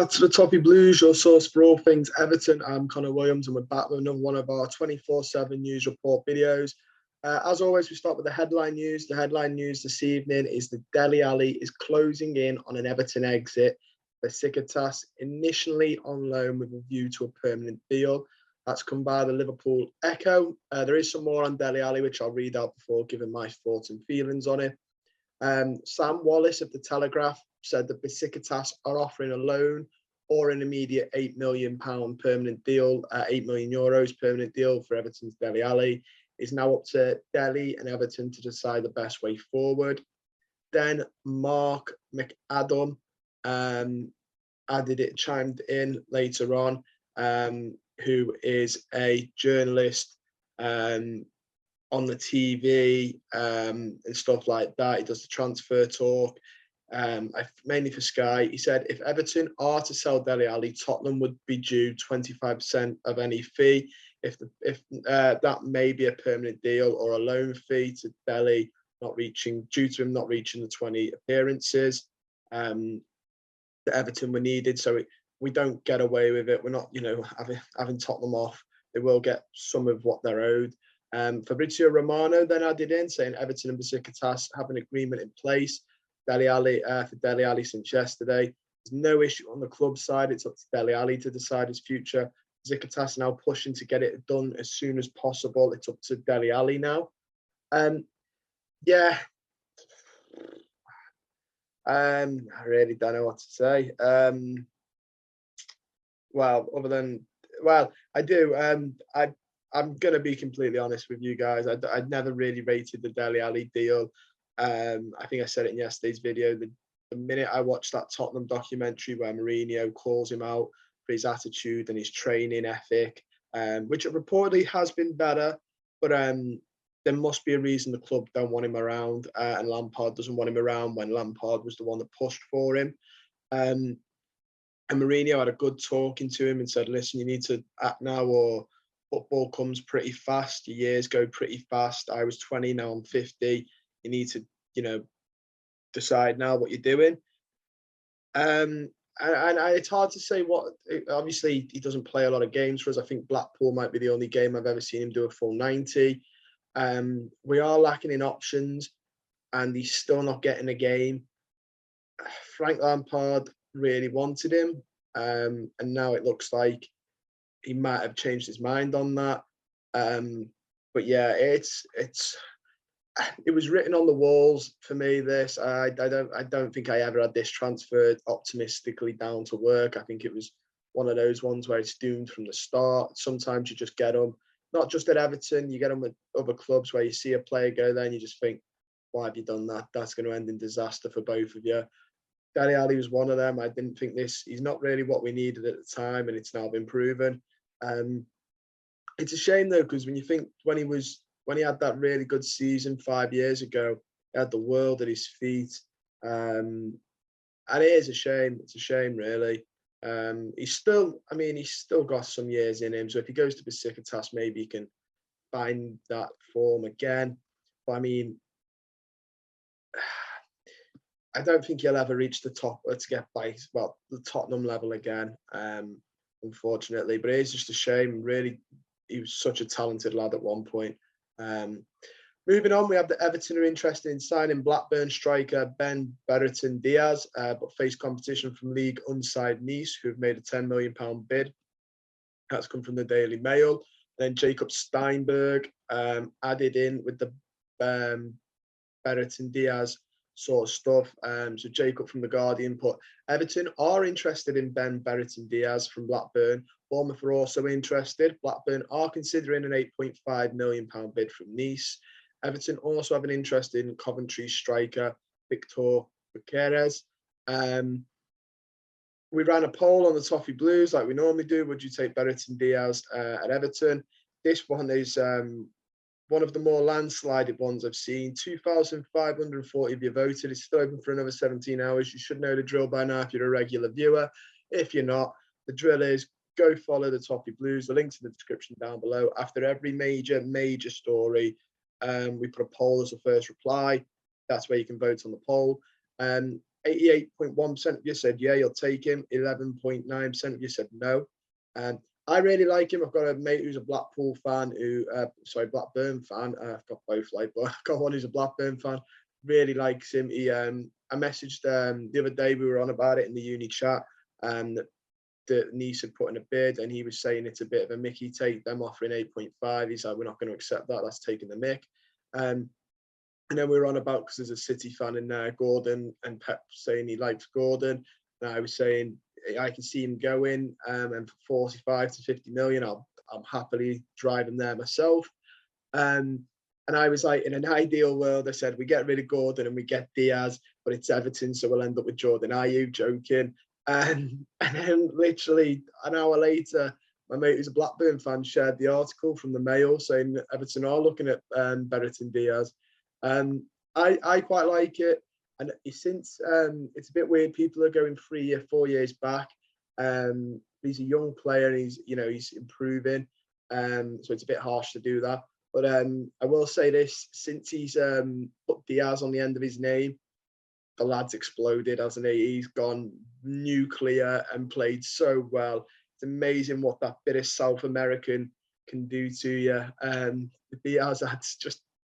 back to the Toffee Blues, your source for all things Everton. I'm Connor Williams, and we're back with another one of our 24/7 news report videos. As always, we start with the headline news. The headline news this evening is the Dele Alli is closing in on an Everton exit. BESIKTAS initially on loan with a view to a permanent deal. That's come by the Liverpool Echo. There is some more on Dele Alli, which I'll read out before giving my thoughts and feelings on it. Sam Wallace of the Telegraph said that BESIKTAS are offering a loan or an immediate £8 million permanent deal, €8 million permanent deal for Everton's Dele Alli. It's now up to Dele and Everton to decide the best way forward. Then Mark McAdam chimed in later on, who is a journalist on the TV and stuff like that. He does the transfer talk, mainly for Sky. He said if Everton are to sell Dele Alli, Tottenham would be due 25% of any fee. If that may be a permanent deal or a loan fee to Dele, due to him not reaching the 20 appearances that Everton were needed. So we don't get away with it. We're not, having Tottenham off. They will get some of what they're owed. Fabrizio Romano then added in, saying Everton and BESIKTAS have an agreement in place for Dele Alli since yesterday. There's no issue on the club side. It's up to Dele Alli to decide his future. BESIKTAS now pushing to get it done as soon as possible. It's up to Dele Alli now. I really don't know what to say. I do. I'm going to be completely honest with you guys. I'd never really rated the Dele Alli deal. I think I said it in yesterday's video. The minute I watched that Tottenham documentary where Mourinho calls him out for his attitude and his training ethic, which reportedly has been better, but there must be a reason the club don't want him around, and Lampard doesn't want him around when Lampard was the one that pushed for him. And Mourinho had a good talking to him and said, listen, you need to act now or football comes pretty fast. Your years go pretty fast. I was 20, now I'm 50. You need to, decide now what you're doing. And it's hard to say what. Obviously, he doesn't play a lot of games for us. I think Blackpool might be the only game I've ever seen him do a full 90. We are lacking in options, and he's still not getting a game. Frank Lampard really wanted him, and now it looks like he might have changed his mind on that. But yeah, it was written on the walls for me. This I don't think I ever had this transfer optimistically down to work. I think it was one of those ones where it's doomed from the start. Sometimes you just get them, not just at Everton, you get them at other clubs where you see a player go there and you just think, why have you done that? That's going to end in disaster for both of you. Dele Alli was one of them. I didn't think he's not really what we needed at the time, and it's now been proven. It's a shame though, because when you think when he had that really good season 5 years ago, he had the world at his feet. And it is a shame. It's a shame, really. He's still got some years in him. So if he goes to BESIKTAS, maybe he can find that form again. But I mean, I don't think he'll ever reach the top. Let's get by, the Tottenham level again, unfortunately. But it is just a shame. Really, he was such a talented lad at one point. Moving on, we have the Everton are interested in signing Blackburn striker Ben BRERETON DÍAZ, but face competition from League unside Nice, who have made a £10 million bid. That's come from the Daily Mail. Then Jacob Steinberg added in with the BRERETON DÍAZ sort of stuff. So Jacob from The Guardian put, Everton are interested in Ben BRERETON DÍAZ from Blackburn. Bournemouth are also interested. Blackburn are considering an £8.5 million bid from Nice. Everton also have an interest in Coventry striker Victor Gutierrez. We ran a poll on the Toffee Blues like we normally do. Would you take BRERETON DÍAZ at Everton? This one is one of the more landslided ones I've seen. 2,540 of you voted. It's still open for another 17 hours. You should know the drill by now if you're a regular viewer. If you're not, the drill is go follow the Toffee Blues. The link's in the description down below. After every major story, we put a poll as a first reply. That's where you can vote on the poll. 88.1% of you said, yeah, you'll take him. 11.9% of you said no. I really like him. I've got a mate who's a Blackpool fan, Blackburn fan. I've got both, like, but I've got one who's a Blackburn fan. Really likes him. I messaged the other day, we were on about it in the uni chat, that Nice had put in a bid, and he was saying it's a bit of a Mickey take, them offering 8.5. He's like, we're not going to accept that. That's taking the mick. And then we were on about, because there's a City fan in there, Gordon, and Pep saying he likes Gordon. And I was saying I can see him going, and for 45 to 50 million, I'm happily driving there myself. And I was like, in an ideal world, I said, we get rid of Gordon and we get Diaz, but it's Everton, so we'll end up with Jordan Ayew. Joking. And then literally an hour later, my mate who's a Blackburn fan shared the article from the Mail saying that Everton are looking at BRERETON Diaz. I quite like it. And since it's a bit weird, people are going 4 years back. He's a young player, and he's improving. So it's a bit harsh to do that. But I will say this: since he's put Diaz on the end of his name, the lad's exploded, hasn't he? He's gone nuclear and played so well. It's amazing what that bit of South American can do to you. Diaz,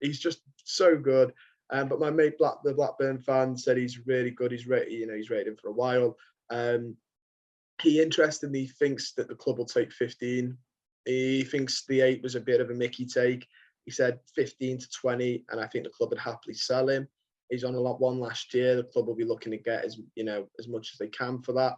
he's just so good. But my mate, the Blackburn fan, said he's really good. He's rated for a while. He interestingly thinks that the club will take 15. He thinks the 8 was a bit of a Mickey take. He said 15 to 20, and I think the club would happily sell him. He's on a lot one last year. The club will be looking to get as much as they can for that.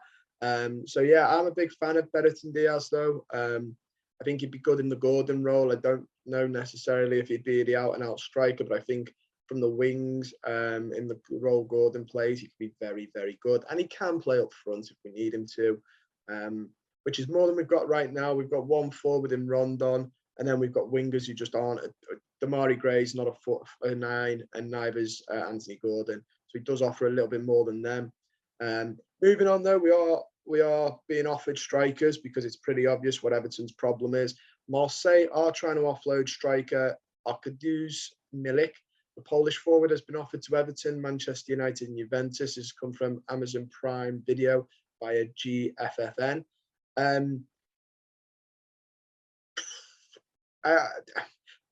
So yeah, I'm a big fan of BRERETON Diaz though. I think he'd be good in the Gordon role. I don't know necessarily if he'd be the out and out striker, but I think from the wings, in the role Gordon plays, he could be very, very good. And he can play up front if we need him to, which is more than we've got right now. We've got one forward in Rondon, and then we've got wingers who just aren't. Damari Gray's not a 9, and neither's Anthony Gordon. So he does offer a little bit more than them. Moving on though, we are being offered strikers because it's pretty obvious what Everton's problem is. Marseille are trying to offload striker Arkadiusz Milik. The Polish forward has been offered to Everton, Manchester United, and Juventus. This has come from Amazon Prime Video via GFFN.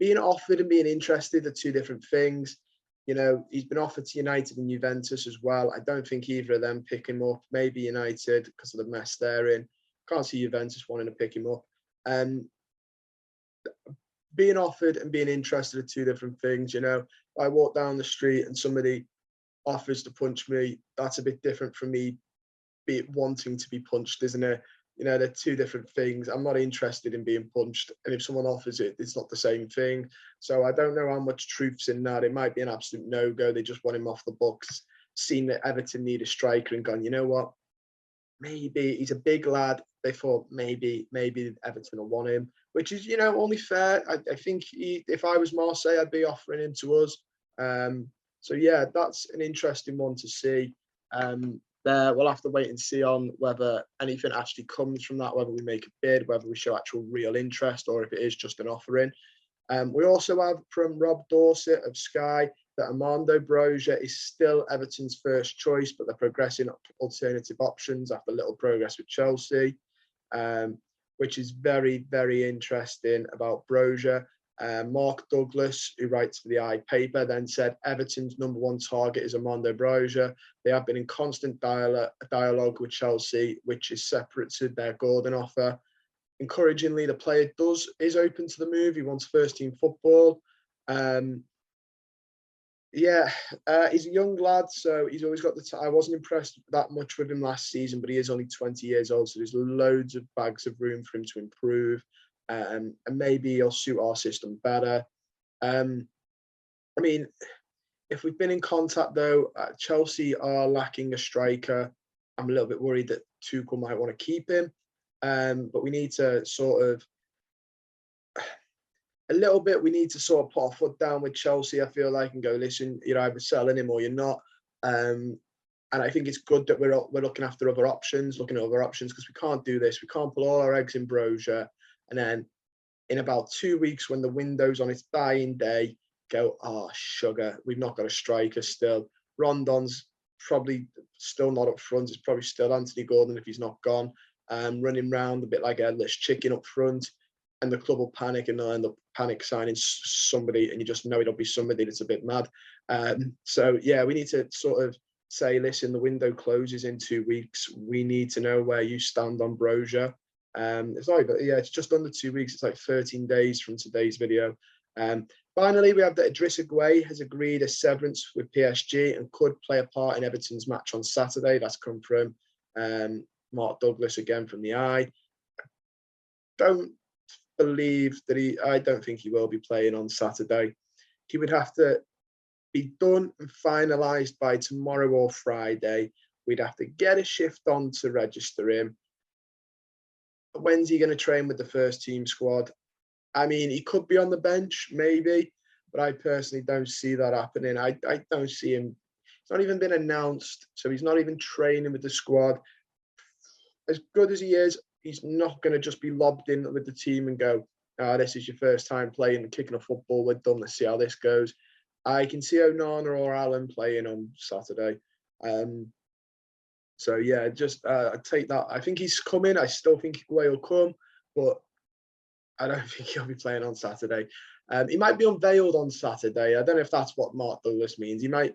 Being offered and being interested are two different things. He's been offered to United and Juventus as well. I don't think either of them pick him up. Maybe United because of the mess they're in. Can't see Juventus wanting to pick him up. Being offered and being interested are two different things. I walk down the street and somebody offers to punch me. That's a bit different from me wanting to be punched, isn't it? They're two different things. I'm not interested in being punched. And if someone offers it, it's not the same thing. So I don't know how much truth's in that. It might be an absolute no-go. They just want him off the books, seen that Everton need a striker and gone, you know what? Maybe he's a big lad. They thought maybe Everton will want him, which is, only fair. I think if I was Marseille, I'd be offering him to us. So yeah, that's an interesting one to see. We'll have to wait and see on whether anything actually comes from that, whether we make a bid, whether we show actual real interest, or if it is just an offering. We also have from Rob Dorset of Sky that Armando Broja is still Everton's first choice, but they're progressing alternative options after little progress with Chelsea, which is very, very interesting about Broja. Mark Douglas, who writes for the I paper, then said Everton's #1 target is Armando Broja. They have been in constant dialogue with Chelsea, which is separate to their Gordon offer. Encouragingly, the player is open to the move. He wants first-team football. He's a young lad, so he's always got the. I wasn't impressed that much with him last season, but he is only 20 years old, so there's loads of bags of room for him to improve. And maybe he'll suit our system better. If we've been in contact though, Chelsea are lacking a striker. I'm a little bit worried that Tuchel might want to keep him, but we need to we need to sort of put our foot down with Chelsea, I feel like, and go, listen, you're either selling him or you're not. And I think it's good that we're looking after other options, because we can't do this. We can't put all our eggs in Broja. And then in about 2 weeks, when the window's on its dying day, go, oh, sugar, we've not got a striker still. Rondon's probably still not up front. It's probably still Anthony Gordon if he's not gone, running around a bit like a headless chicken up front. And the club will panic and they'll end up panic signing somebody, and you just know it'll be somebody that's a bit mad. So yeah, we need to sort of say, listen, the window closes in 2 weeks. We need to know where you stand on Brozier. It's just under 2 weeks. It's like 13 days from today's video. Finally, we have that Idrissa Gueye has agreed a severance with PSG and could play a part in Everton's match on Saturday. That's come from Mark Douglas again from the Eye. Don't believe that I don't think he will be playing on Saturday. He would have to be done and finalised by tomorrow or Friday. We'd have to get a shift on to register him. When's he going to train with the first team squad? I mean, he could be on the bench, maybe, but I personally don't see that happening. I don't see him. It's not even been announced, so he's not even training with the squad. As good as he is, he's not going to just be lobbed in with the team and go, this is your first time playing and kicking a football. We're done. Let's see how this goes. I can see Onana or Allen playing on Saturday. So yeah, just I take that. I think he's coming. I still think Gueye will come, but I don't think he'll be playing on Saturday. He might be unveiled on Saturday. I don't know if that's what Mark Douglas means. He might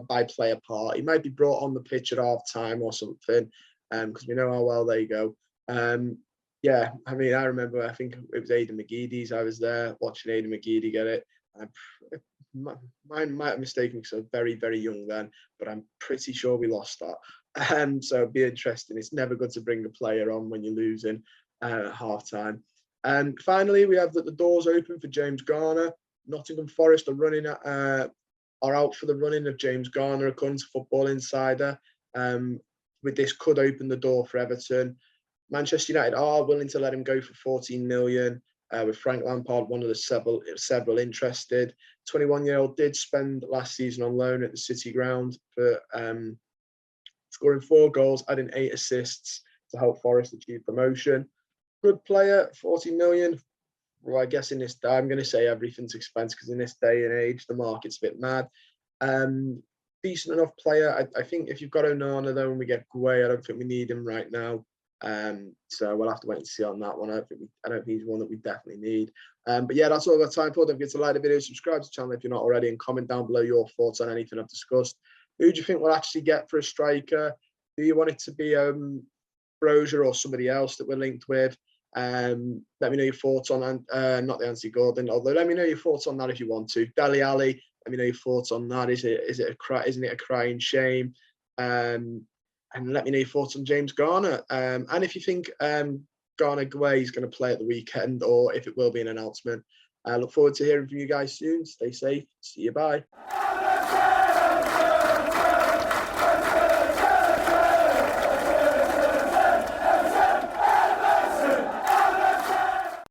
by play a part. He might be brought on the pitch at half time or something, because we know how well they go. Yeah, I mean, I remember, I think it was Aidan McGeady's. I was there watching Aidan McGeady get it. Mine might have mistaken because I was very, very young then, but I'm pretty sure we lost that. So it'd be interesting. It's never good to bring a player on when you're losing at half time. And finally, we have that the doors open for James Garner. Nottingham Forest are out for the running of James Garner, according to Football Insider. With this could open the door for Everton. Manchester United are willing to let him go for 14 million, with Frank Lampard one of the several interested. 21-year-old did spend last season on loan at the City ground for scoring 4 goals, adding 8 assists to help Forest achieve promotion. Good player, 40 million. Well, I guess in this day, I'm going to say everything's expensive because in this day and age, the market's a bit mad. Decent enough player. I think if you've got Onana, though, and we get Gueye, I don't think we need him right now. So we'll have to wait and see on that one. I don't think he's one that we definitely need. But yeah, that's all I've got time for. Don't forget to like the video, subscribe to the channel if you're not already, and comment down below your thoughts on anything I've discussed. Who do you think we'll actually get for a striker? Do you want it to be Brozier or somebody else that we're linked with? Let me know your thoughts on not the Anthony Gordon, although let me know your thoughts on that if you want to. DELE, ALLI, let me know your thoughts on that. Isn't it a crying shame? And let me know your thoughts on James Garner. And if you think Garner Gueye is going to play at the weekend, or if it will be an announcement. I look forward to hearing from you guys soon. Stay safe. See you. Bye.